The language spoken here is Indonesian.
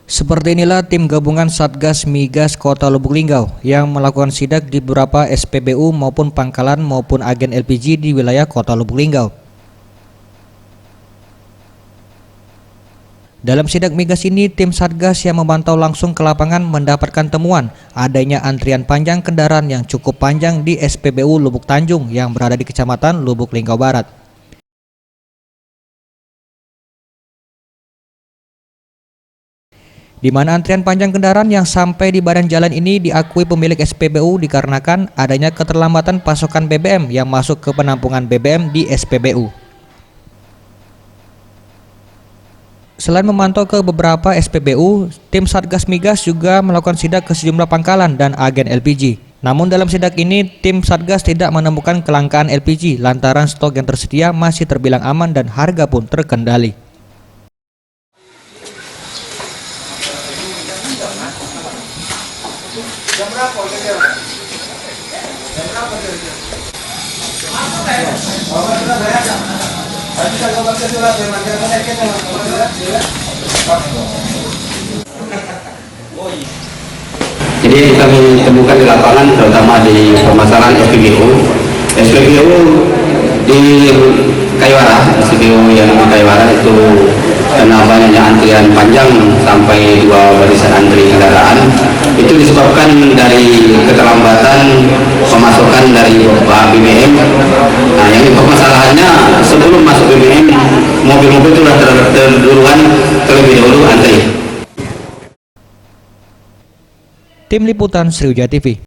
Seperti inilah tim gabungan Satgas Migas Kota Lubuk Linggau yang melakukan sidak di beberapa SPBU maupun pangkalan maupun agen LPG di wilayah Kota Lubuk Linggau. Dalam sidak migas ini, tim Satgas yang memantau langsung ke lapangan mendapatkan temuan adanya antrian panjang kendaraan yang cukup panjang di SPBU Lubuk Tanjung yang berada di Kecamatan Lubuk Linggau Barat. Di mana antrian panjang kendaraan yang sampai di badan jalan ini diakui pemilik SPBU dikarenakan adanya keterlambatan pasokan BBM yang masuk ke penampungan BBM di SPBU. Selain memantau ke beberapa SPBU, tim Satgas Migas juga melakukan sidak ke sejumlah pangkalan dan agen LPG. Namun dalam sidak ini, tim Satgas tidak menemukan kelangkaan LPG lantaran stok yang tersedia masih terbilang aman dan harga pun terkendali. Jadi kami temukan di lapangan terutama di permasalahan SPBU di Kaiwara, SPBU yang di Kaiwara itu karena banyaknya antrian panjang sampai 2 barisan antri kendaraan, itu disebabkan dari keterlambatan pemasukan dari BBM. Nah, yang permasalahannya sebelum masuk BBM, mobil-mobil itu sudah terduluan terlebih dahulu antri. Tim Liputan Sriwijaya TV.